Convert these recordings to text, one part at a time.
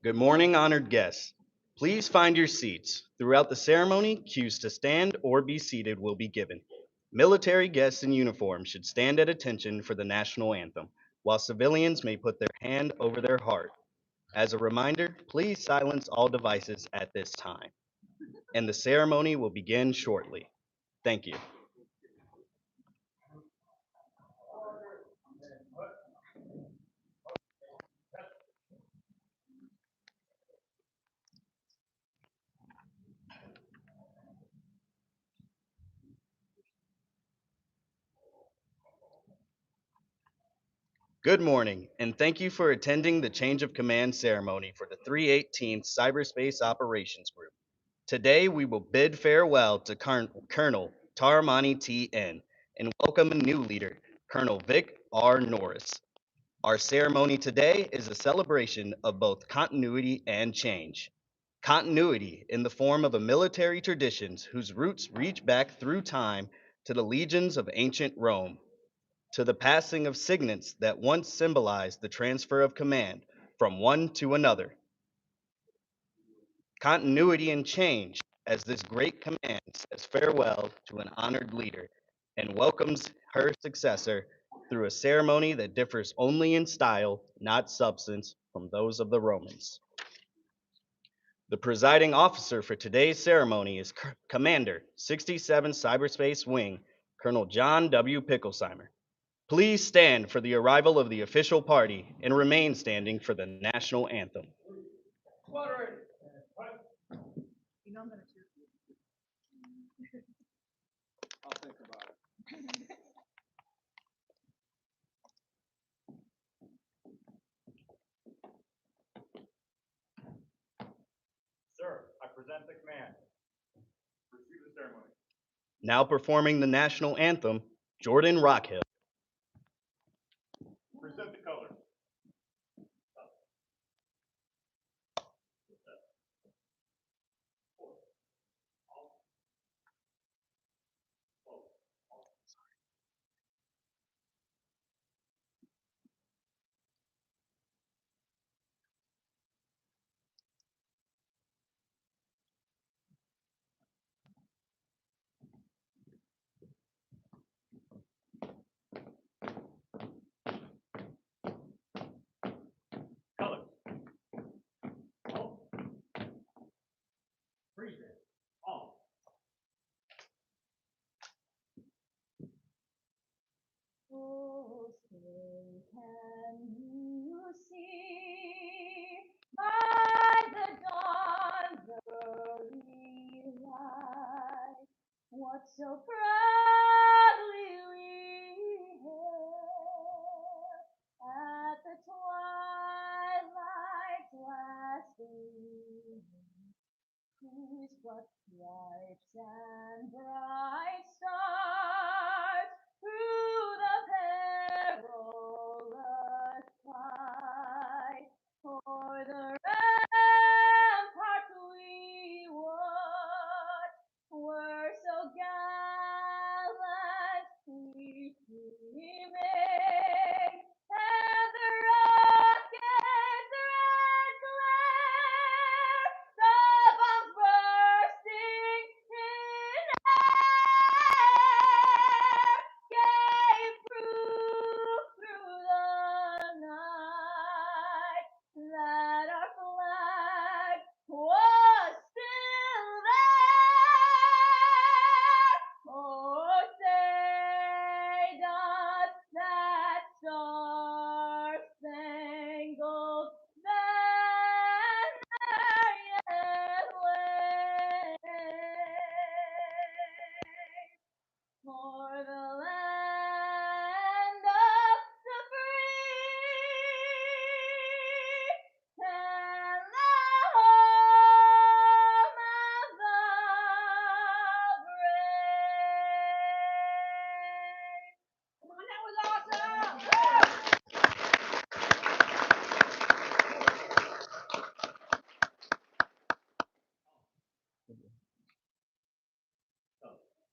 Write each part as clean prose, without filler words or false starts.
Good morning, honored guests. Please find your seats. Throughout the ceremony, cues to stand or be seated will be given. Military guests in uniform should stand at attention for the national anthem, while civilians may put their hand over their heart. As a reminder, please silence all devices at this time. And the ceremony will begin shortly. Thank you. Good morning, and thank you for attending the Change of Command ceremony for the 318th Cyberspace Operations Group. Today, we will bid farewell to Colonel Tharommony In and welcome a new leader, Colonel Vic R. Norris. Our ceremony today is a celebration of both continuity and change. Continuity in the form of a military traditions whose roots reach back through time to the legions of ancient Rome, to the passing of signets that once symbolized the transfer of command from one to another. Continuity and change as this great command says farewell to an honored leader and welcomes her successor through a ceremony that differs only in style, not substance, from those of the Romans. The presiding officer for today's ceremony is Commander 67 Cyberspace Wing, Colonel John W. Picklesheimer. Please stand for the arrival of the official party and remain standing for the national anthem. I'll think about it. Sir, I present the command. Proceed the ceremony. Now performing the national anthem, Jordan Rockhill. Present the colors. Colors. All. Freeze it. All. Oh, say can you see by the dawn's early light what so proudly we hailed at the twilight's last gleaming, whose broad stripes and bright stars through the perilous fight o'er the ramparts we watched were so gallantly streaming, and the rocket's red glare, the bombs bursting in air, gave proof through the night that our flag was still there. Oh, say does that star-spangled banner yet wave for the land of the free and the home of the brave? Come on, that was awesome!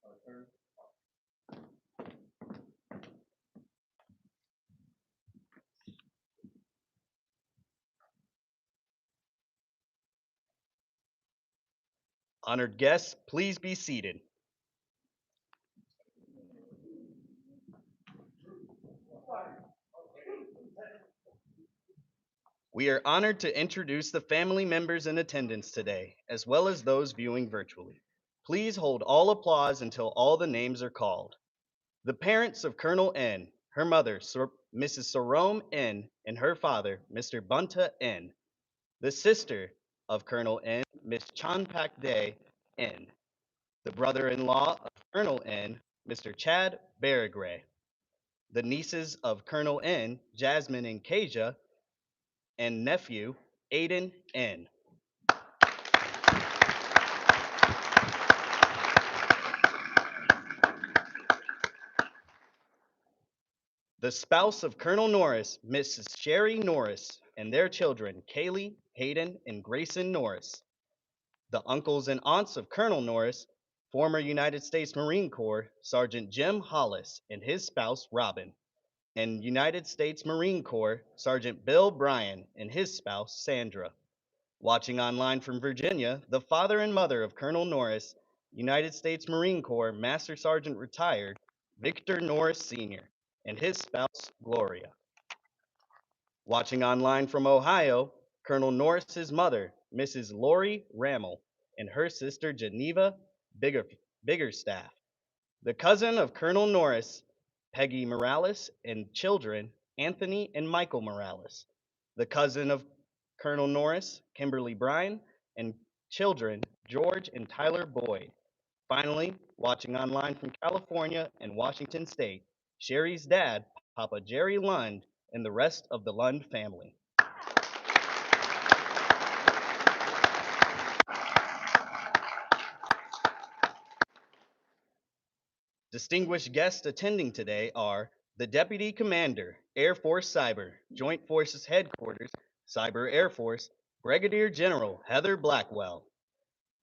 Our turn. Honored guests, please be seated. We are honored to introduce the family members in attendance today, as well as those viewing virtually. Please hold all applause until all the names are called. The parents of Colonel N, her mother, Mrs. Tharommony In, and her father, Mr. Bunta N. The sister of Colonel N, Miss Chanpak Day N. The brother-in-law of Colonel N, Mr. Chad Baragray. The nieces of Colonel N, Jasmine and Kaja, and nephew, Aiden N. The spouse of Colonel Norris, Mrs. Sherry Norris, and their children, Kaylee, Hayden, and Grayson Norris. The uncles and aunts of Colonel Norris, former United States Marine Corps Sergeant Jim Hollis and his spouse, Robin, and United States Marine Corps Sergeant Bill Bryan and his spouse, Sandra. Watching online from Virginia, the father and mother of Colonel Norris, United States Marine Corps Master Sergeant retired, Victor Norris Sr., and his spouse, Gloria. Watching online from Ohio, Colonel Norris's mother, Mrs. Lori Rammel, and her sister, Geneva Biggerstaff. The cousin of Colonel Norris, Peggy Morales, and children, Anthony and Michael Morales. The cousin of Colonel Norris, Kimberly Bryan, and children, George and Tyler Boyd. Finally, watching online from California and Washington State, Sherry's dad, Papa Jerry Lund, and the rest of the Lund family. Distinguished guests attending today are the Deputy Commander, Air Force Cyber, Joint Forces Headquarters, Cyber Air Force, Brigadier General Heather Blackwell.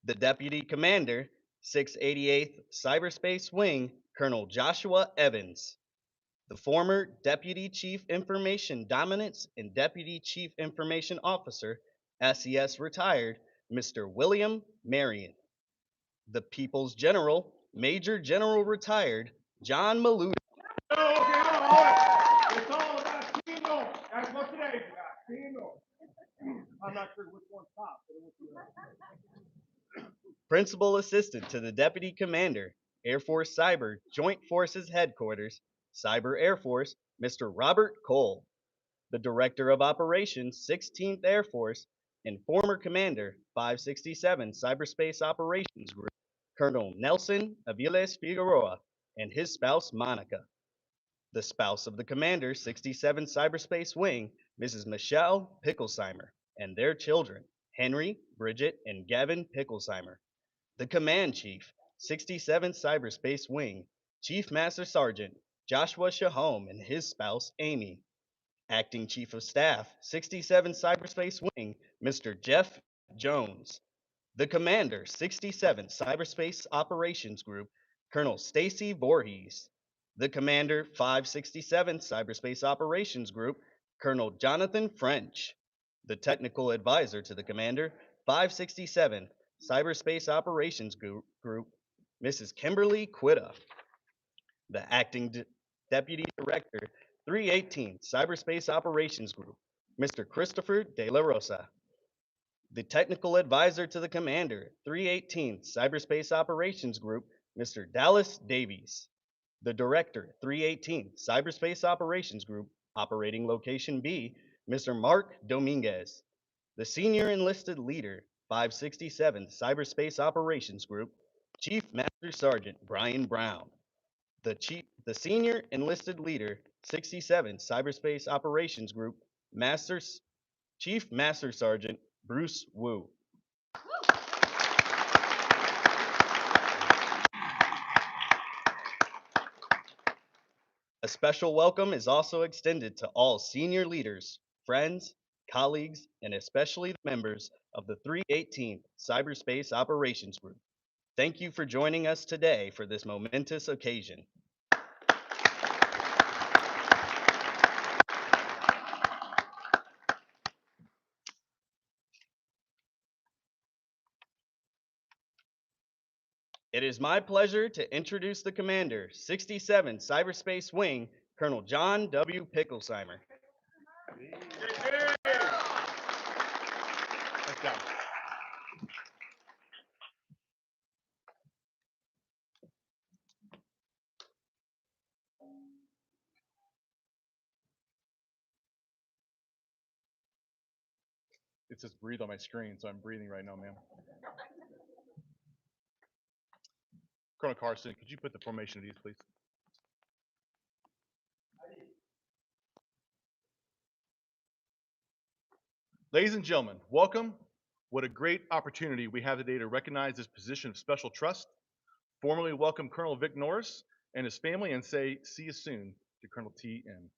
The Deputy Commander, 688th Cyberspace Wing, Colonel Joshua Evans. The former Deputy Chief Information Dominance and Deputy Chief Information Officer, SES retired, Mr. William Marion. The People's General, Major General retired, John Malou. Okay, hold it. It's all about Tino. That's what today's about. Tino. I'm not sure which one's top, but it will be right. Principal Assistant to the Deputy Commander, Air Force Cyber, Joint Forces Headquarters, Cyber Air Force, Mr. Robert Cole. The Director of Operations, 16th Air Force, and former Commander, 567 Cyberspace Operations Group, Colonel Nelson Aviles Figueroa, and his spouse, Monica. The spouse of the Commander, 67 Cyberspace Wing, Mrs. Michelle Picklesheimer, and their children, Henry, Bridget, and Gavin Picklesheimer. The Command Chief, 67 Cyberspace Wing, Chief Master Sergeant Joshua Shahome and his spouse, Amy. Acting Chief of Staff, 67 Cyberspace Wing, Mr. Jeff Jones. The Commander, 67 Cyberspace Operations Group, Colonel Stacy Voorhees. The Commander, 567 Cyberspace Operations Group, Colonel Jonathan French. The Technical Advisor to the Commander, 567 Cyberspace Operations Group, Mrs. Kimberly Quitta. The Acting Deputy Director, 318 Cyberspace Operations Group, Mr. Christopher De La Rosa. The Technical Advisor to the Commander, 318 Cyberspace Operations Group, Mr. Dallas Davies. The Director, 318 Cyberspace Operations Group, Operating Location B, Mr. Mark Dominguez. The Senior Enlisted Leader, 567 Cyberspace Operations Group, Chief Master Sergeant Brian Brown. The Senior Enlisted Leader, 67 Cyberspace Operations Group, Chief Master Sergeant Bruce Wu. A special welcome is also extended to all senior leaders, friends, colleagues, and especially the members of the 318th Cyberspace Operations Group. Thank you for joining us today for this momentous occasion. It is my pleasure to introduce the commander, 67 Cyberspace Wing, Colonel John W. Picklesheimer. Nice job. It says breathe on my screen, so I'm breathing right now, ma'am. Colonel Carson, could you put the formation of these, please? Ladies and gentlemen, welcome. What a great opportunity we have today to recognize this position of special trust. Formally welcome Colonel Vic Norris and his family and say, see you soon to Colonel T. In.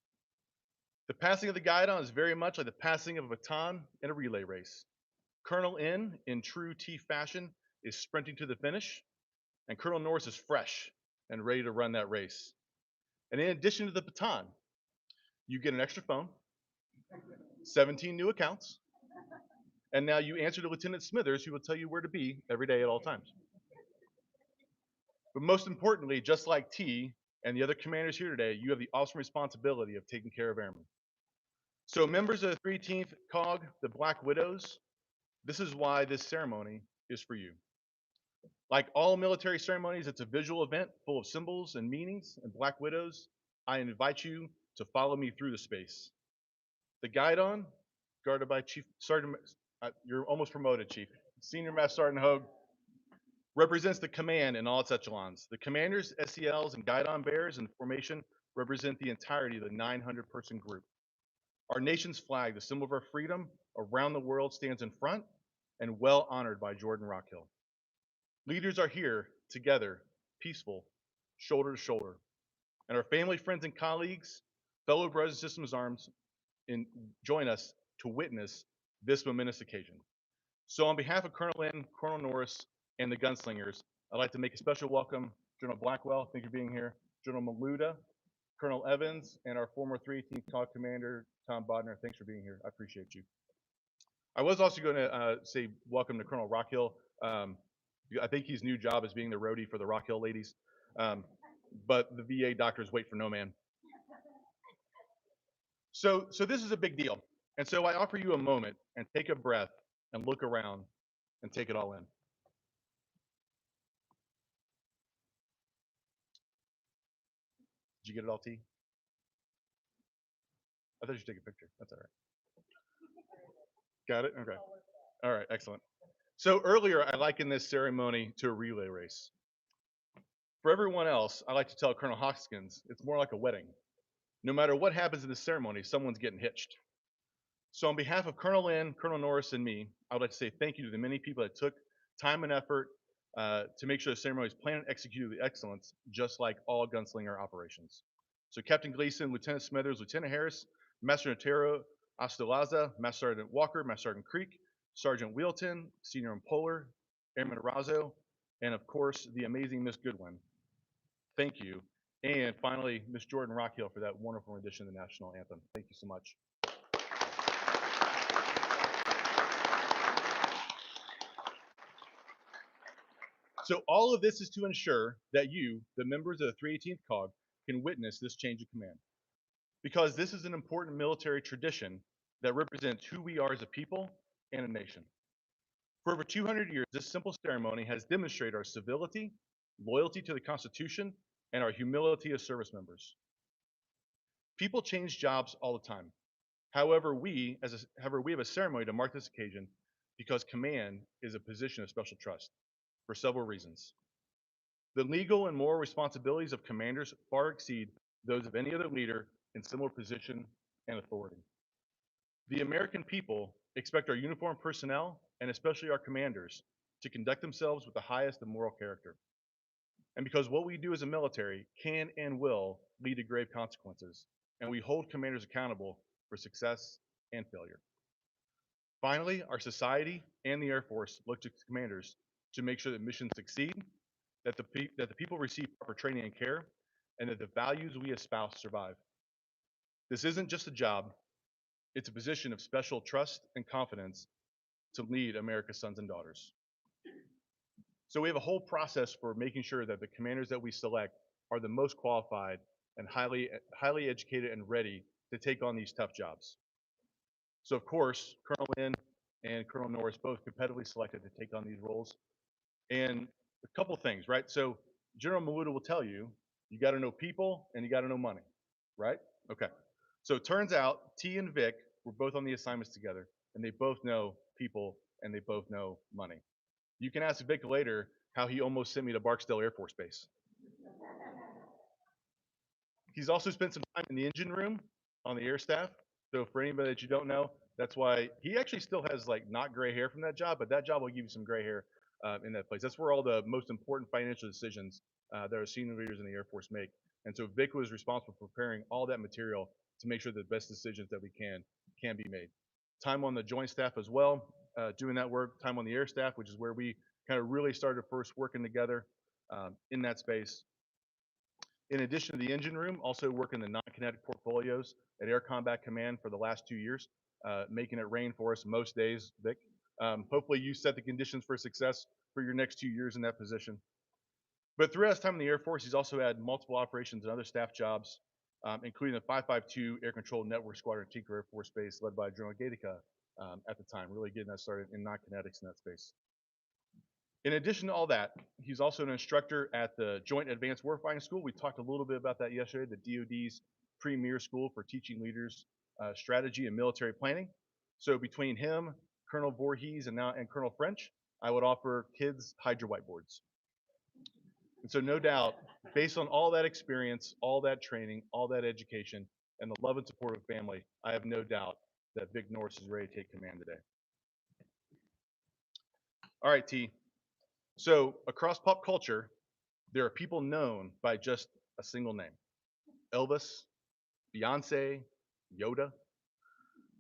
The passing of the guidon is very much like the passing of a baton in a relay race. Colonel in true T fashion, is sprinting to the finish, and Colonel Norris is fresh and ready to run that race. And in addition to the baton, you get an extra phone, 17 new accounts, and now you answer to Lieutenant Smithers, who will tell you where to be every day at all times. But most importantly, just like T and the other commanders here today, you have the awesome responsibility of taking care of airmen. So members of the 318th COG, the Black Widows, this is why this ceremony is for you. Like all military ceremonies, it's a visual event full of symbols and meanings, and Black Widows, I invite you to follow me through the space. The guidon, guarded by Chief Sergeant, you're almost promoted, Chief. Senior Master Sergeant Hogue, represents the command in all its echelons. The commanders, SELs, and guidon bearers in formation represent the entirety of the 900-person group. Our nation's flag, the symbol of our freedom around the world, stands in front and well honored by Jordan Rockhill. Leaders are here together, peaceful, shoulder to shoulder. And our family, friends, and colleagues, fellow brothers and sisters in arms, join us to witness this momentous occasion. So on behalf of Colonel In, Colonel Norris, and the gunslingers, I'd like to make a special welcome General Blackwell, thank you for being here, General Maluda, Colonel Evans, and our former 318th COG Commander, Tom Bodner. Thanks for being here. I appreciate you. I was also going to say welcome to Colonel Rockhill. I think his new job is being the roadie for the Rockhill ladies. But the VA doctors wait for no man. So this is a big deal. And so I offer you a moment and take a breath and look around and take it all in. Did you get it all, T? I thought you should take a picture. That's all right. Got it? Okay. All right, excellent. So earlier, I likened this ceremony to a relay race. For everyone else, I like to tell Colonel Hoskins, it's more like a wedding. No matter what happens in the ceremony, someone's getting hitched. So on behalf of Colonel In, Colonel Norris, and me, I would like to say thank you to the many people that took time and effort to make sure the ceremony is planned and executed with excellence, just like all gunslinger operations. So Captain Gleason, Lieutenant Smithers, Lieutenant Harris, Master Notero Astolaza, Master Sergeant Walker, Master Sergeant Creek, Sergeant Wheelton, Senior Polar, Airman Razzo, and of course, the amazing Miss Goodwin. Thank you. And finally, Miss Jordan Rockhill for that wonderful rendition of the national anthem. Thank you so much. So all of this is to ensure that you, the members of the 318th COG, can witness this change of command. Because this is an important military tradition that represents who we are as a people and a nation. For over 200 years, this simple ceremony has demonstrated our civility, loyalty to the Constitution, and our humility as service members. People change jobs all the time. However, we have a ceremony to mark this occasion because command is a position of special trust for several reasons. The legal and moral responsibilities of commanders far exceed those of any other leader in similar position and authority. The American people expect our uniformed personnel, and especially our commanders, to conduct themselves with the highest of moral character. And because what we do as a military can and will lead to grave consequences, and we hold commanders accountable for success and failure. Finally, our society and the Air Force look to commanders to make sure that missions succeed, that the people receive proper training and care, and that the values we espouse survive. This isn't just a job, it's a position of special trust and confidence to lead America's sons and daughters. So we have a whole process for making sure that the commanders that we select are the most qualified and highly educated and ready to take on these tough jobs. So of course, Colonel In and Colonel Norris both competitively selected to take on these roles. And a couple things, right? So General Maluda will tell you, you got to know people and you got to know money, right? Okay. So it turns out T and Vic were both on the assignments together, and they both know people and they both know money. You can ask Vic later how he almost sent me to Barksdale Air Force Base. He's also spent some time in the engine room on the air staff. So for anybody that you don't know, that's why he actually still has like not gray hair from that job, but that job will give you some gray hair in that place. That's where all the most important financial decisions that our senior leaders in the Air Force make. And so Vic was responsible for preparing all that material to make sure the best decisions that we can be made. Time on the joint staff as well, doing that work. Time on the air staff, which is where we kind of really started first working together in that space. In addition to the engine room, also work in the non-kinetic portfolios at Air Combat Command for the last 2 years, making it rain for us most days, Vic. Hopefully you set the conditions for success for your next 2 years in that position. But throughout his time in the Air Force, he's also had multiple operations and other staff jobs, including the 552 Air Control Network Squadron at Tinker Air Force Base, led by General Gatica at the time, really getting that started in non-kinetics in that space. In addition to all that, he's also an instructor at the Joint Advanced Warfighting School. We talked a little bit about that yesterday, the DoD's premier school for teaching leaders strategy and military planning. So between him, Colonel Voorhees, and Colonel French, I would offer kids Hydra whiteboards. And so no doubt, based on all that experience, all that training, all that education, and the love and support of family, I have no doubt that Vic Norris is ready to take command today. All right, T. So across pop culture, there are people known by just a single name: Elvis, Beyonce, Yoda.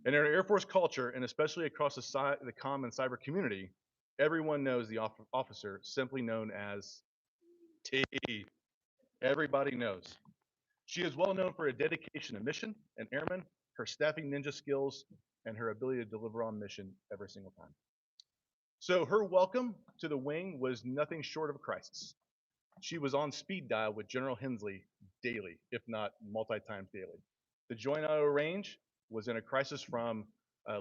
And in our Air Force culture, and especially across the comm and cyber community, everyone knows the officer simply known as T. Everybody knows. She is well known for her dedication to mission and airmen, her staffing ninja skills, and her ability to deliver on mission every single time. So her welcome to the wing was nothing short of a crisis. She was on speed dial with General Hensley daily, if not multi-times daily. The Joint Auto Range was in a crisis from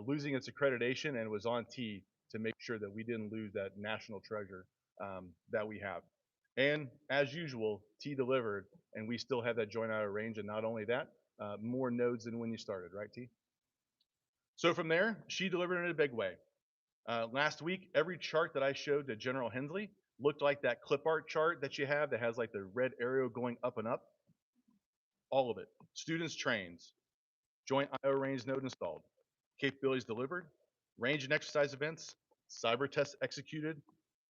losing its accreditation, and was on T to make sure that we didn't lose that national treasure that we have. And as usual, T delivered, and we still have that Joint Auto Range, and not only that, more nodes than when you started, right, T? So from there, she delivered in a big way. Last week, every chart that I showed to General Hensley looked like that clip art chart that you have that has like the red arrow going up and up. All of it. Students trained, Joint IO range node installed, capabilities delivered, range and exercise events, cyber tests executed,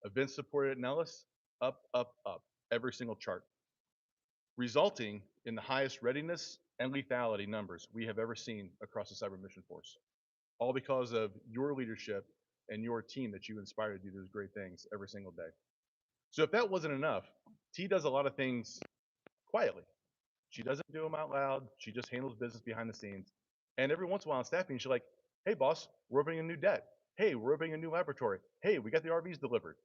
events supported at Nellis, up, up, up, every single chart, resulting in the highest readiness and lethality numbers we have ever seen across the cyber mission force. All because of your leadership and your team that you inspire to do those great things every single day. So if that wasn't enough, T does a lot of things quietly. She doesn't do them out loud. She just handles business behind the scenes. And every once in a while in staffing, she's like, hey, boss, we're opening a new debt. Hey, we're opening a new laboratory. Hey, we got the RVs delivered.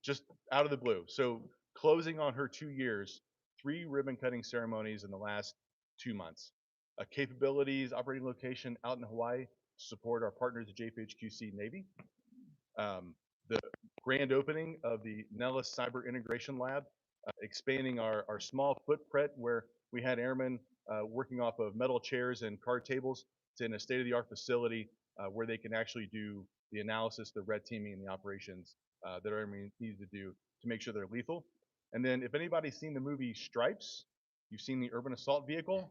Just out of the blue. So closing on her 2 years, 3 ribbon cutting ceremonies in the last 2 months. A capabilities operating location out in Hawaii to support our partners at JPHQC Navy. The grand opening of the Nellis Cyber Integration Lab, expanding our small footprint where we had airmen working off of metal chairs and card tables to in a state-of-the-art facility where they can actually do the analysis, the red teaming, and the operations that our airmen need to do to make sure they're lethal. And then if anybody's seen the movie Stripes, you've seen the urban assault vehicle.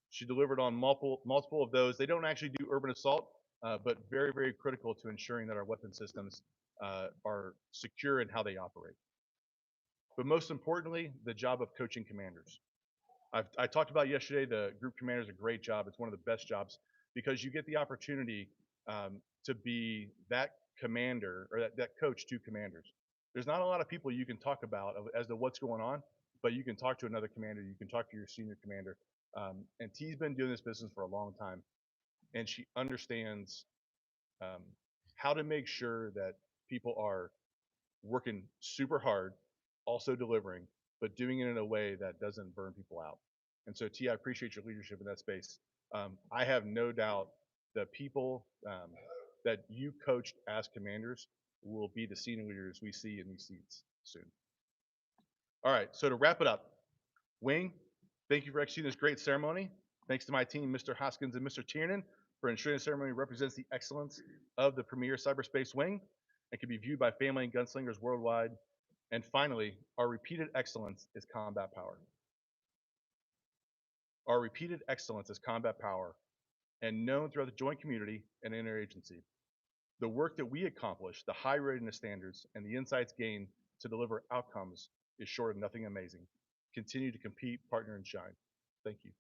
She delivered on multiple of those. They don't actually do urban assault, but very, very critical to ensuring that our weapon systems are secure in how they operate. But most importantly, the job of coaching commanders. I talked about yesterday, the group commander is a great job. It's one of the best jobs because you get the opportunity to be that commander or that coach to commanders. There's not a lot of people you can talk about as to what's going on, but you can talk to another commander, you can talk to your senior commander. And T's been doing this business for a long time, and she understands how to make sure that people are working super hard, also delivering, but doing it in a way that doesn't burn people out. And so, T, I appreciate your leadership in that space. I have no doubt the people that you coached as commanders will be the senior leaders we see in these seats soon. All right, so to wrap it up, Wing, thank you for executing this great ceremony. Thanks to my team, Mr. Hoskins and Mr. Tiernan, for ensuring the ceremony represents the excellence of the premier cyberspace wing and can be viewed by family and gunslingers worldwide. And finally, our repeated excellence is combat power. Our repeated excellence is combat power and known throughout the joint community and interagency. The work that we accomplish, the high readiness standards, and the insights gained to deliver outcomes is short of nothing amazing. Continue to compete, partner, and shine. Thank you.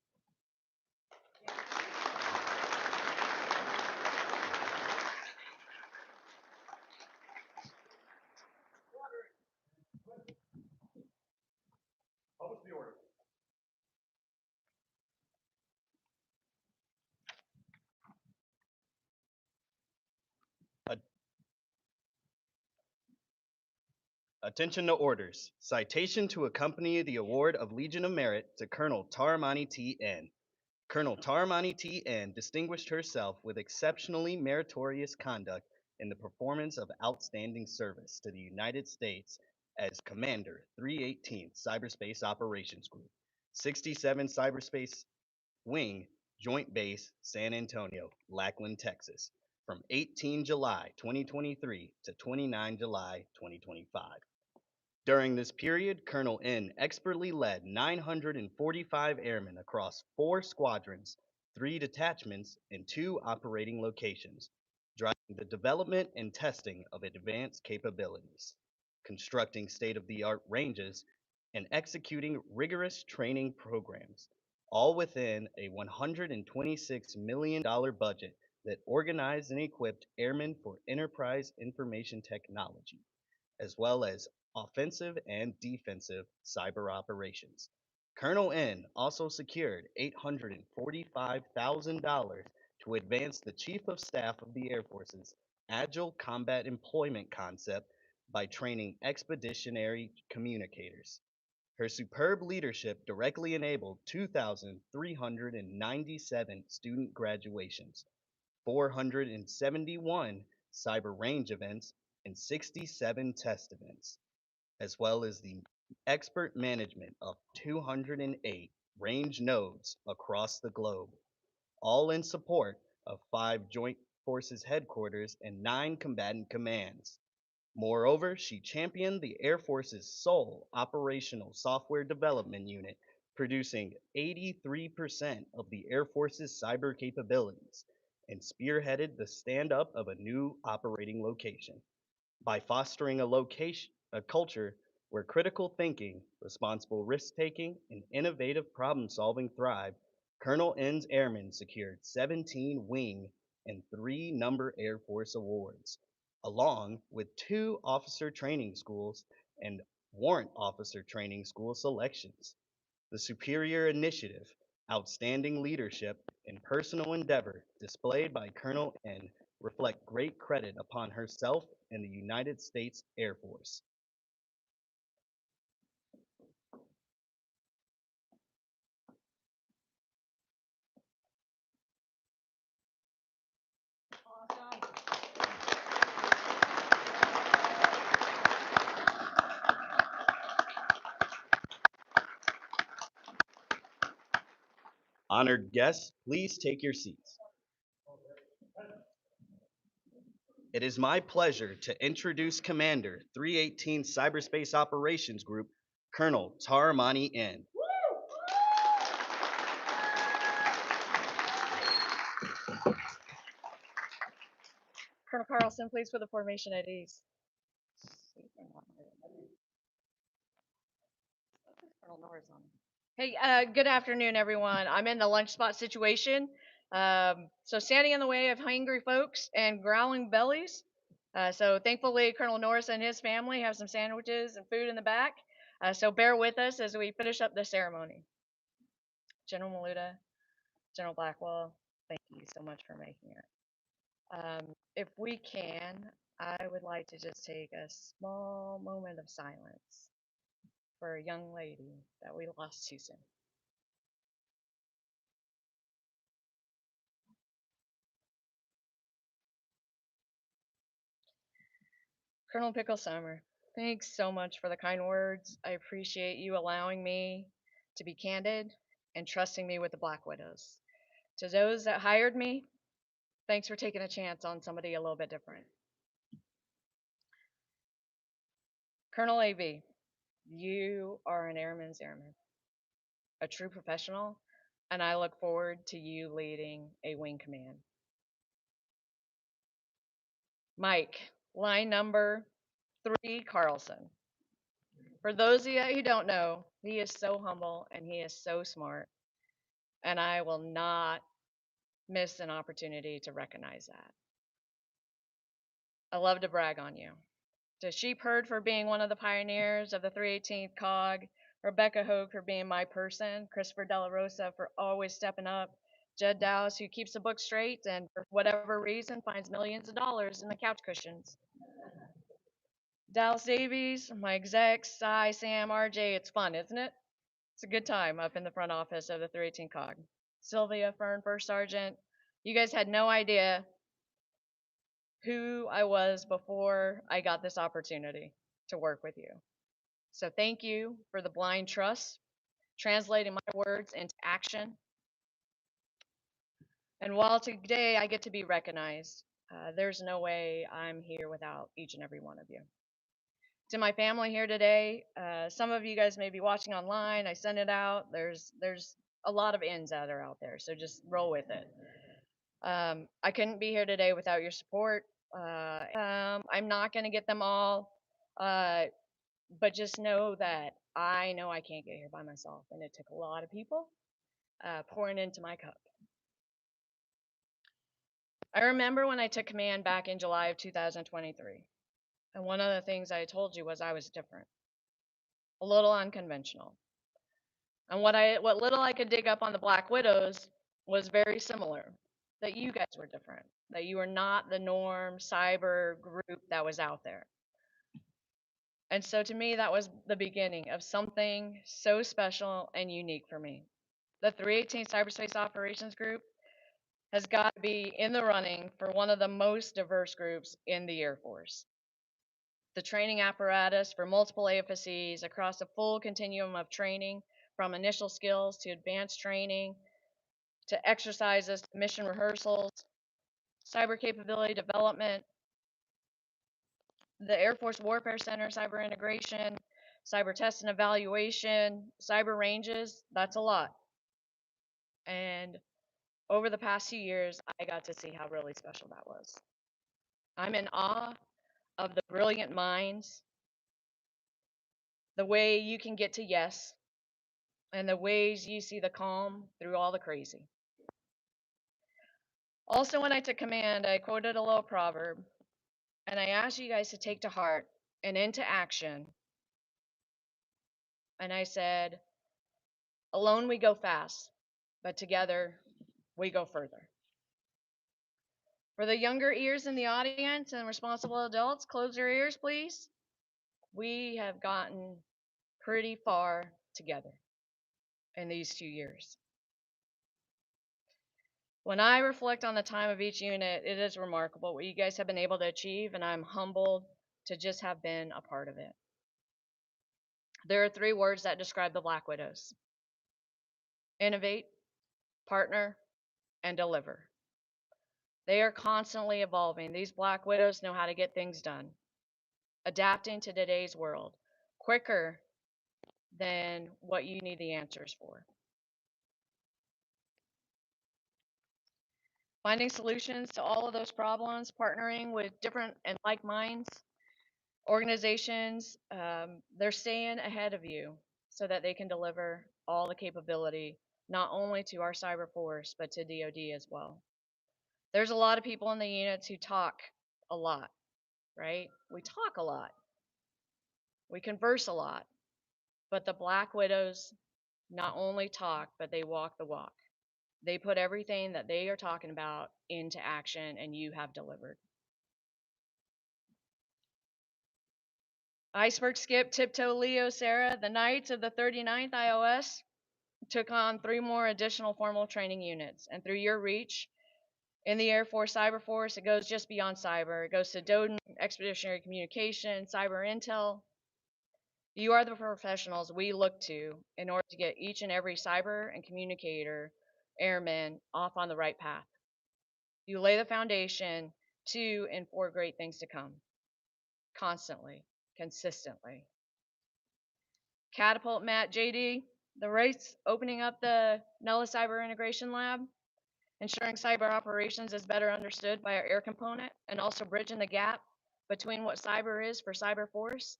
Publish the order. Attention to orders. Citation to accompany the award of Legion of Merit to Colonel Tharommony N. Colonel Tharommony N distinguished herself with exceptionally meritorious conduct in the performance of outstanding service to the United States as Commander 318th Cyberspace Operations Group, 67 Cyberspace Wing, Joint Base, San Antonio, Lackland, Texas, from 18 July 2023 to 29 July 2025. During this period, Colonel N expertly led 945 airmen across 4 squadrons, 3 detachments, and 2 operating locations, driving the development and testing of advanced capabilities, constructing state-of-the-art ranges, and executing rigorous training programs, all within a $126 million budget that organized and equipped airmen for enterprise information technology, as well as offensive and defensive cyber operations. Colonel N also secured $845,000 to advance the Chief of Staff of the Air Force's Agile Combat Employment concept by training expeditionary communicators. Her superb leadership directly enabled 2,397 student graduations, 471 cyber range events, and 67 test events, as well as the expert management of 208 range nodes across the globe, all in support of 5 Joint Forces headquarters and 9 combatant commands. Moreover, she championed the Air Force's sole operational software development unit, producing 83% of the Air Force's cyber capabilities, and spearheaded the stand-up of a new operating location. By fostering a culture where critical thinking, responsible risk-taking, and innovative problem-solving thrive, Colonel N's Airmen secured 17 Wing and 3 Number Air Force awards, along with 2 officer training schools and warrant officer training school selections. The superior initiative, outstanding leadership, and personal endeavor displayed by Colonel N reflect great credit upon herself and the United States Air Force. Awesome. Honored guests, please take your seats. It is my pleasure to introduce Commander 318 Cyberspace Operations Group, Colonel Tharommony In. Colonel Carlson, please for the formation at ease. Colonel Norris on. Hey, good afternoon, everyone. I'm in the lunch spot situation. So standing in the way of hungry folks and growling bellies. So thankfully, Colonel Norris and his family have some sandwiches and food in the back. So bear with us as we finish up the ceremony. General Maluda, General Blackwell, thank you so much for making it. If we can, I would like to just take a small moment of silence for a young lady that we lost too soon. Colonel Pickle Summer, thanks so much for the kind words. I appreciate you allowing me to be candid and trusting me with the Black Widows. To those that hired me, thanks for taking a chance on somebody a little bit different. Colonel AB, you are an airman's airman, a true professional, and I look forward to you leading a wing command. Mike, line number 3, Carlson. For those of you who don't know, he is so humble and he is so smart, and I will not miss an opportunity to recognize that. I love to brag on you. To Sheep Herd for being one of the pioneers of the 318th COG, Rebecca Hogue for being my person, Christopher Della Rosa for always stepping up, Jed Dowse who keeps the book straight and for whatever reason finds millions of dollars in the couch cushions. Dallas Davies, my execs, Cy, Sam, RJ, it's fun, isn't it? It's a good time up in the front office of the 318 COG. Sylvia, Fern, First Sergeant, you guys had no idea who I was before I got this opportunity to work with you. So thank you for the blind trust, translating my words into action. And while today I get to be recognized, there's no way I'm here without each and every one of you. To my family here today, some of you guys may be watching online. I sent it out. There's a lot of ins that are out there, so just roll with it. I couldn't be here today without your support. I'm not going to get them all, but just know that I know I can't get here by myself, and it took a lot of people pouring into my cup. I remember when I took command back in July of 2023, and one of the things I told you was I was different, a little unconventional. And what little I could dig up on the Black Widows was very similar. That you guys were different. That you were not the norm cyber group that was out there. And so to me, that was the beginning of something so special and unique for me. The 318 Cyberspace Operations Group has got to be in the running for one of the most diverse groups in the Air Force. The training apparatus for multiple AFSCs across the full continuum of training, from initial skills to advanced training, to exercises, to mission rehearsals, cyber capability development, the Air Force Warfare Center, cyber integration, cyber test and evaluation, cyber ranges, that's a lot. And over the past 2 years, I got to see how really special that was. I'm in awe of the brilliant minds, the way you can get to yes, and the ways you see the calm through all the crazy. Also, when I took command, I quoted a little proverb, and I asked you guys to take to heart and into action. And I said, alone we go fast, but together we go further. For the younger ears in the audience and responsible adults, close your ears, please. We have gotten pretty far together in these 2 years. When I reflect on the time of each unit, it is remarkable what you guys have been able to achieve, and I'm humbled to just have been a part of it. There are 3 words that describe the Black Widows: innovate, partner, and deliver. They are constantly evolving. These Black Widows know how to get things done, adapting to today's world quicker than what you need the answers for. Finding solutions to all of those problems, partnering with different and like minds, organizations, they're staying ahead of you so that they can deliver all the capability, not only to our cyber force, but to DoD as well. There's a lot of people in the units who talk a lot, right? We talk a lot. We converse a lot. But the Black Widows not only talk, but they walk the walk. They put everything that they are talking about into action, and you have delivered. Iceberg Skip, Tiptoe, Leo, Sarah, the Knights of the 39th IOS took on 3 more additional formal training units. And through your reach in the Air Force Cyber Force, it goes just beyond cyber. It goes to DODN, expeditionary communication, cyber intel. You are the professionals we look to in order to get each and every cyber and communicator airman off on the right path. You lay the foundation to and for great things to come, constantly, consistently. Catapult Matt JD, the race opening up the NELA Cyber Integration Lab, ensuring cyber operations is better understood by our air component, and also bridging the gap between what cyber is for Cyber Force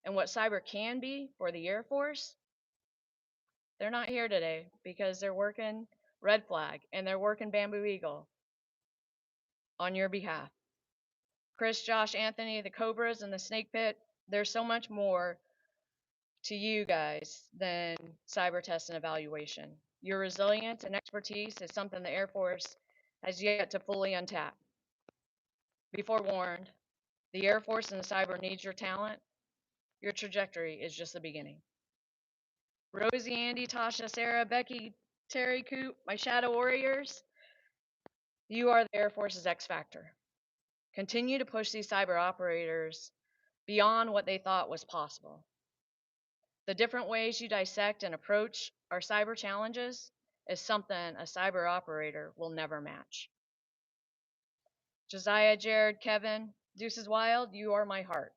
and what cyber can be for the Air Force. They're not here today because they're working Red Flag and they're working Bamboo Eagle on your behalf. Chris, Josh, Anthony, the Cobras, and the Snake Pit, there's so much more to you guys than cyber test and evaluation. Your resilience and expertise is something the Air Force has yet to fully untap. Be forewarned, the Air Force and the cyber needs your talent. Your trajectory is just the beginning. Rosie, Andy, Tasha, Sarah, Becky, Terry, Coop, my Shadow Warriors, you are the Air Force's X Factor. Continue to push these cyber operators beyond what they thought was possible. The different ways you dissect and approach our cyber challenges is something a cyber operator will never match. Josiah, Jared, Kevin, Deuces Wild, you are my heart.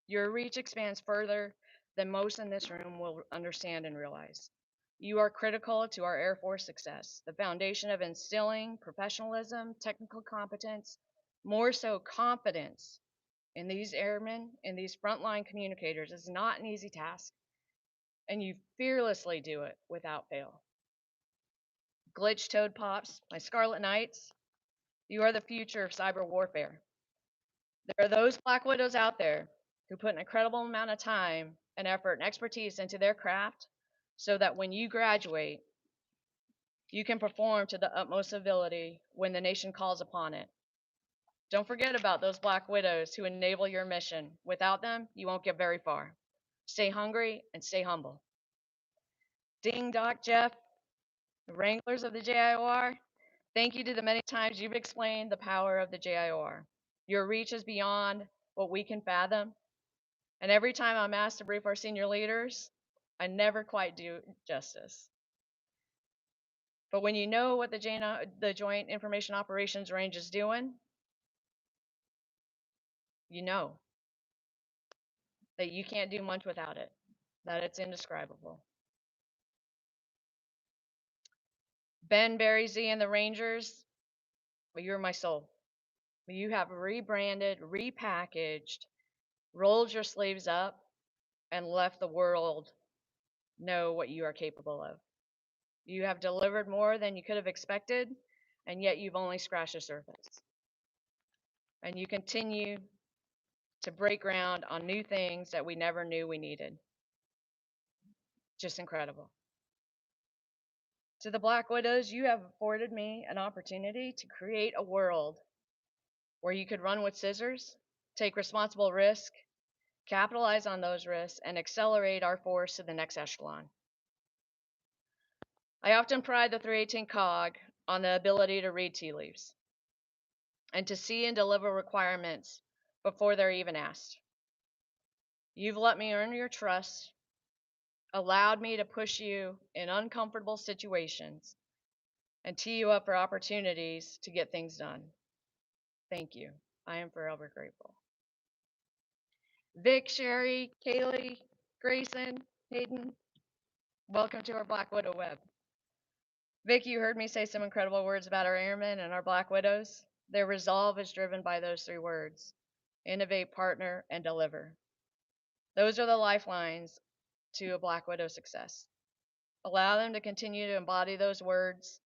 Your reach expands further than most in this room will understand and realize. You are critical to our Air Force success, the foundation of instilling professionalism, technical competence, more so confidence in these airmen and these frontline communicators is not an easy task, and you fearlessly do it without fail. Glitch Toad Pops, my Scarlet Knights, you are the future of cyber warfare. There are those Black Widows out there who put an incredible amount of time and effort and expertise into their craft so that when you graduate, you can perform to the utmost ability when the nation calls upon it. Don't forget about those Black Widows who enable your mission. Without them, you won't get very far. Stay hungry and stay humble. Ding, Doc, Jeff, the Wranglers of the JIOR, thank you to the many times you've explained the power of the JIOR. Your reach is beyond what we can fathom. And every time I'm asked to brief our senior leaders, I never quite do justice. But when you know what the Joint Information Operations Range is doing, you know that you can't do much without it, that it's indescribable. Ben, Barry, Z, and the Rangers, well, you're my soul. You have rebranded, repackaged, rolled your sleeves up, and left the world know what you are capable of. You have delivered more than you could have expected, and yet you've only scratched the surface. And you continue to break ground on new things that we never knew we needed. Just incredible. To the Black Widows, you have afforded me an opportunity to create a world where you could run with scissors, take responsible risk, capitalize on those risks, and accelerate our force to the next echelon. I often pride the 318 COG on the ability to read tea leaves and to see and deliver requirements before they're even asked. You've let me earn your trust, allowed me to push you in uncomfortable situations, and tee you up for opportunities to get things done. Thank you. I am forever grateful. Vic, Sherry, Kaylee, Grayson, Hayden, welcome to our Black Widow web. Vic, you heard me say some incredible words about our airmen and our Black Widows. Their resolve is driven by those 3 words: innovate, partner, and deliver. Those are the lifelines to a Black Widow success. Allow them to continue to embody those words,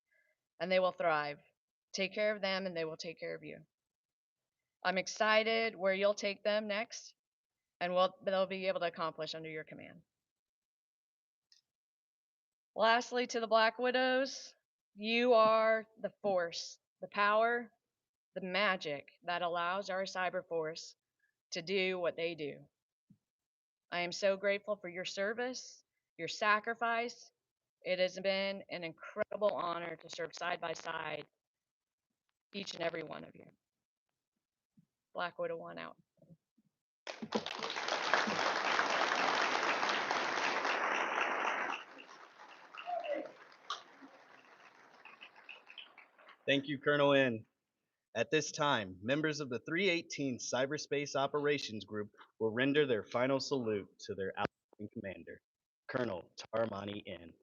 and they will thrive. Take care of them, and they will take care of you. I'm excited where you'll take them next, and what they'll be able to accomplish under your command. Lastly, to the Black Widows, you are the force, the power, the magic that allows our cyber force to do what they do. I am so grateful for your service, your sacrifice. It has been an incredible honor to serve side by side each and every one of you. Black Widow 1 out. Thank you, Colonel In. At this time, members of the 318th Cyberspace Operations Group will render their final salute to their outgoing commander, Colonel Tharommony In.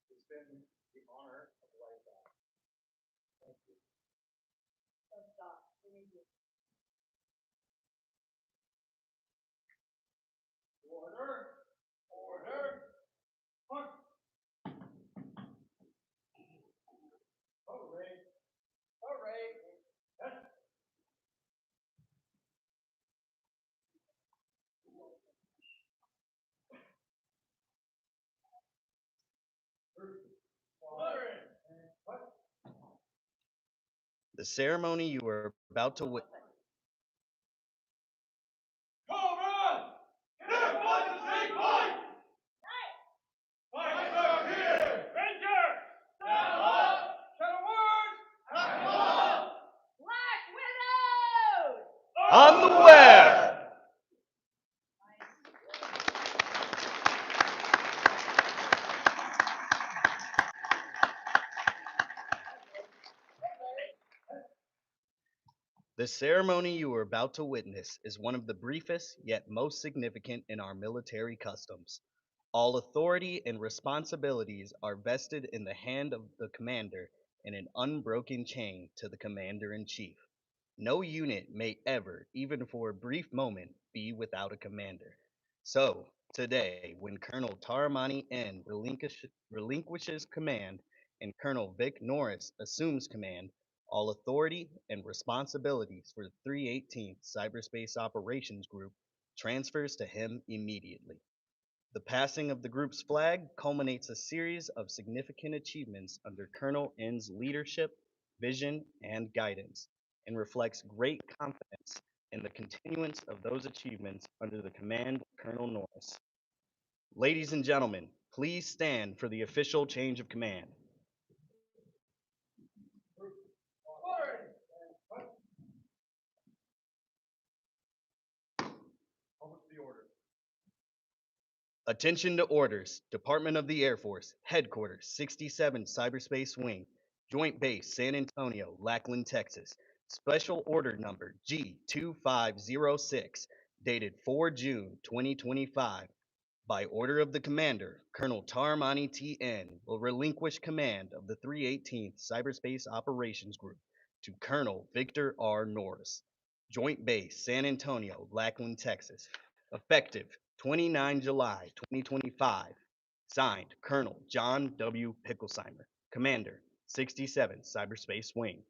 It's been the honor of a lifetime. Thank you. Order! Order! March! Hooray! Hooray! Yes. The ceremony you are about to witness. Cobra! Here fight the snake fight! Fight up here! Ranger! Stand up! Shadow words! Act up! Black Widows! On the web! The ceremony you are about to witness is one of the briefest yet most significant in our military customs. All authority and responsibilities are vested in the hand of the commander in an unbroken chain to the commander in chief. No unit may ever, even for a brief moment, be without a commander. So, today, when Colonel Tharommony N relinquishes command and Colonel Vic Norris assumes command, all authority and responsibilities for the 318th Cyberspace Operations Group transfers to him immediately. The passing of the group's flag culminates a series of significant achievements under Colonel N's leadership, vision, and guidance, and reflects great confidence in the continuance of those achievements under the command of Colonel Norris. Ladies and gentlemen, please stand for the official change of command. Over to the order. Attention to orders. Department of the Air Force, Headquarters, 67 Cyberspace Wing, Joint Base, San Antonio, Lackland, Texas. Special Order Number G2506, dated 4 June 2025. By order of the Commander, Colonel Tharommony T.N. will relinquish command of the 318th Cyberspace Operations Group to Colonel Victor R. Norris, Joint Base, San Antonio, Lackland, Texas, effective 29 July 2025. Signed, Colonel John W. Picklesheimer, Commander, 67 Cyberspace Wing.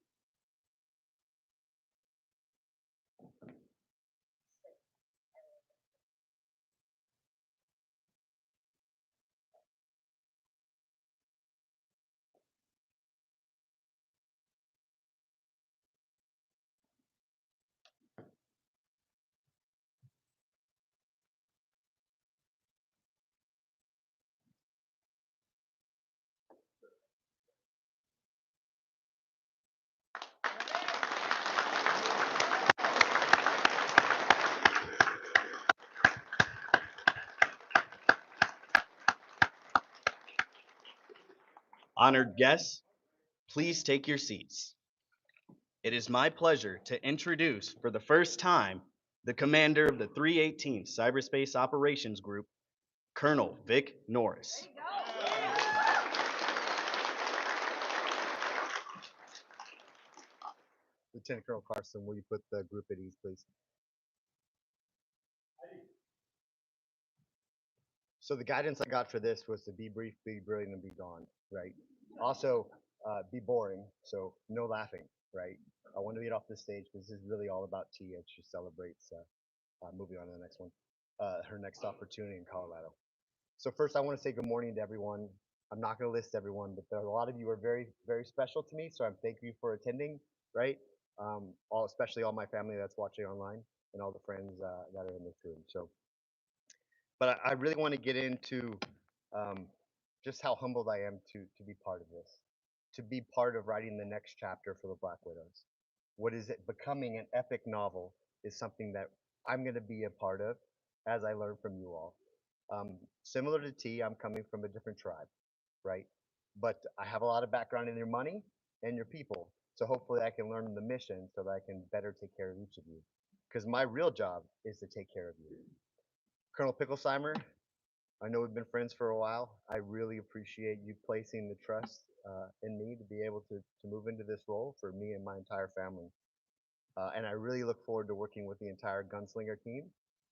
Honored guests, please take your seats. It is my pleasure to introduce for the first time the commander of the 318th Cyberspace Operations Group, Colonel Vic Norris. Lieutenant Colonel Carson, will you put the group at ease, please? So the guidance I got for this was to be brief, be brilliant, and be gone, right? Also, be boring, so no laughing, right? I want to get off this stage because this is really all about tea. It just celebrates moving on to the next one. her next opportunity in Colorado. So first, I want to say good morning to everyone. I'm not going to list everyone, but there are a lot of you are very, very special to me. So I'm thank you for attending, right? Especially all my family that's watching online and all the friends that are in this room. So, but I really want to get into um, just how humbled I am to be part of this, to be part of writing the next chapter for the Black Widows. What is it becoming an epic novel is something that I'm going to be a part of as I learn from you all. Similar to T, I'm coming from a different tribe, right? But I have a lot of background in your money and your people. So hopefully I can learn the mission so that I can better take care of each of you. Because my real job is to take care of you. Colonel Picklesheimer, I know we've been friends for a while. I really appreciate you placing the trust in me to be able to move into this role for me and my entire family. And I really look forward to working with the entire Gunslinger team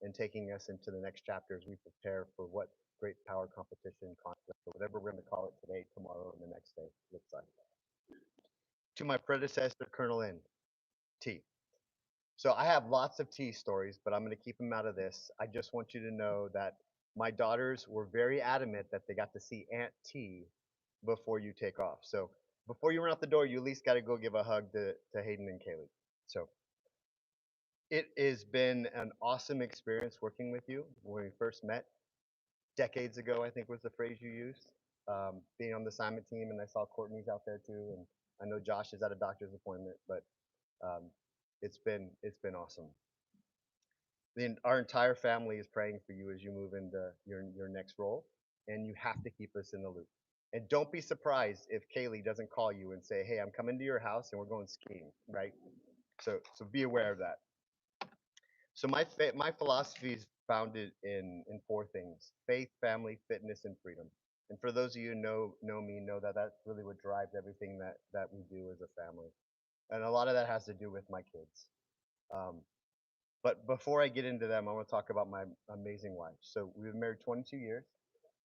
and taking us into the next chapter as we prepare for what great power competition, conflict, or whatever we're going to call it today, tomorrow, and the next day looks like. To my predecessor, Colonel N, T. So I have lots of T stories, but I'm going to keep them out of this. I just want you to know that my daughters were very adamant that they got to see Aunt T before you take off. So before you run out the door, you at least got to go give a hug to Hayden and Kaylee. So it has been an awesome experience working with you. When we first met decades ago, I think was the phrase you used. Being on the assignment team, and I saw Courtney's out there too, and I know Josh is at a doctor's appointment, but um, it's been awesome. Our entire family is praying for you as you move into your next role, and you have to keep us in the loop. And don't be surprised if Kaylee doesn't call you and say, "Hey, I'm coming to your house and we're going skiing," right? So be aware of that. So my philosophy is founded in four things: faith, family, fitness, and freedom. And for those of you who know me, know that that's really what drives everything that we do as a family. And a lot of that has to do with my kids. Um, but before I get into them, I want to talk about my amazing wife. So we've been married 22 years,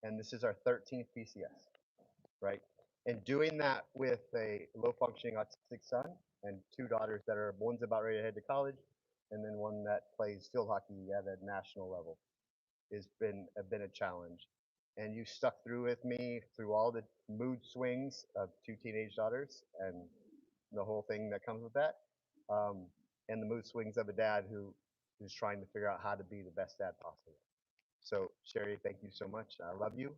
and this is our 13th PCS, right? And doing that with a low functioning autistic son and two daughters that are one's about ready to head to college, and then one that plays field hockey at a national level has been a challenge. And you stuck through with me through all the mood swings of two teenage daughters and the whole thing that comes with that, um, and the mood swings of a dad who is trying to figure out how to be the best dad possible. So Sherry, thank you so much. I love you.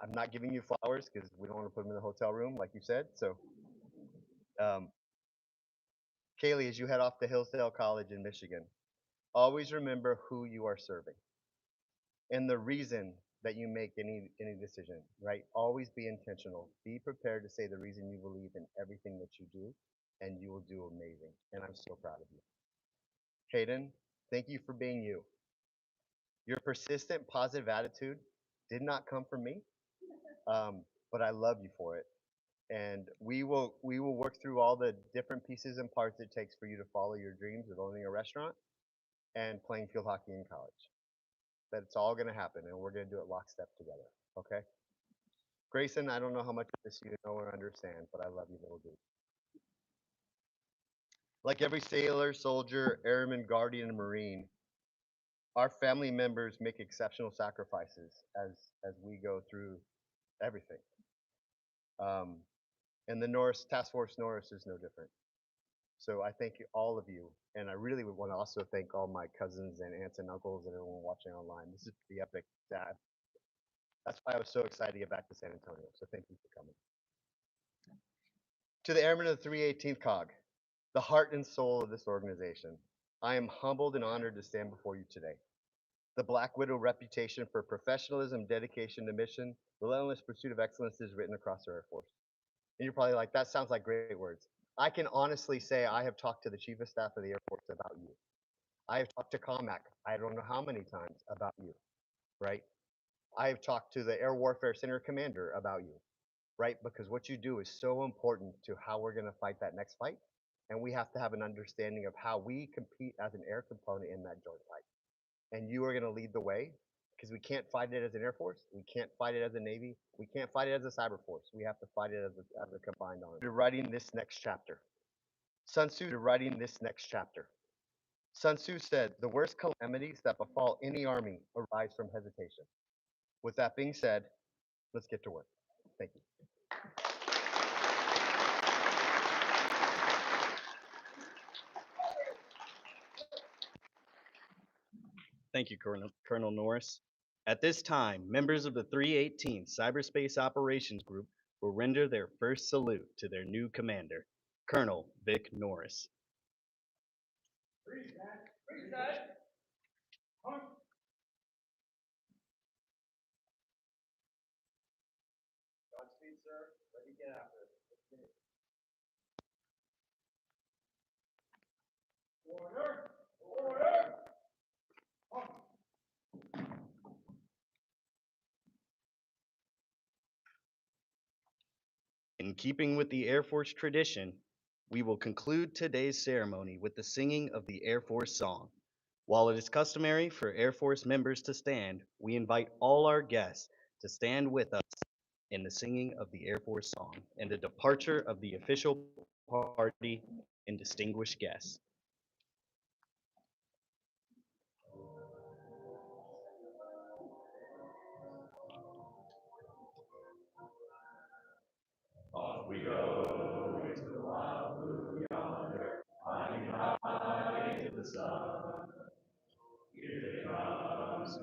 I'm not giving you flowers because we don't want to put them in the hotel room, like you said. So, um, Kaylee, as you head off to Hillsdale College in Michigan, always remember who you are serving and the reason that you make any decision. Right? Always be intentional. Be prepared to say the reason you believe in everything that you do, and you will do amazing. And I'm so proud of you. Hayden, thank you for being you. Your persistent positive attitude did not come from me, but I love you for it. And we will work through all the different pieces and parts it takes for you to follow your dreams of owning a restaurant and playing field hockey in college. That it's all going to happen, and we're going to do it lockstep together. Okay? Grayson, I don't know how much of this you know or understand, but I love you, little dude. Like every sailor, soldier, airman, guardian, and marine, our family members make exceptional sacrifices as we go through everything. Um, and the Norris Task Force Norris is no different. So I thank all of you, and I really would want to also thank all my cousins and aunts and uncles and everyone watching online. This is the epic. That's why I was so excited to get back to San Antonio. So thank you for coming. To the airmen of the 318th COG, the heart and soul of this organization, I am humbled and honored to stand before you today. The Black Widow reputation for professionalism, dedication to mission, relentless pursuit of excellence is written across our Air Force. And you're probably like, that sounds like great words. I can honestly say I have talked to the Chief of Staff of the Air Force about you. I have talked to COMAC, I don't know how many times, about you, right? I have talked to the Air Warfare Center Commander about you, right? Because what you do is so important to how we're going to fight that next fight. And we have to have an understanding of how we compete as an air component in that joint fight. And you are going to lead the way because we can't fight it as an Air Force. We can't fight it as a Navy. We can't fight it as a Cyber Force. We have to fight it as a combined army. You're writing this next chapter. Sun Tzu, you're writing this next chapter. Sun Tzu said, the worst calamities that befall any army arise from hesitation. With that being said, let's get to work. Thank you. Thank you, Colonel Norris. At this time, members of the 318th Cyberspace Operations Group will render their first salute to their new commander, Colonel Vic Norris. Godspeed, sir. Ready to get after it. Order! Order! In keeping with the Air Force tradition, we will conclude today's ceremony with the singing of the Air Force song. While it is customary for Air Force members to stand, we invite all our guests to stand with us in the singing of the Air Force song and the departure of the official party and distinguished guests. Off we go into the wild blue yonder, flying high into the sun. Here they come, to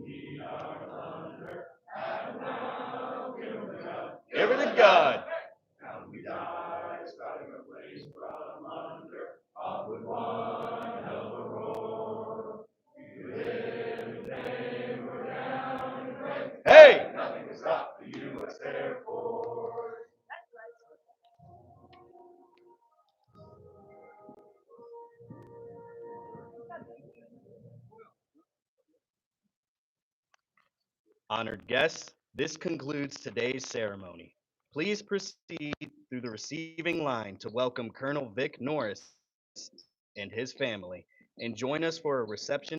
meet our thunder, and now give it a gun. Give it a gun! Now we die, spouting a blaze from under, off with one hell of a roar. We live in fame, we're down in flames. Hey! Nothing can stop the U.S. Air Force. Honored guests, this concludes today's ceremony. Please proceed through the receiving line to welcome Colonel Vic Norris and his family, and join us for a reception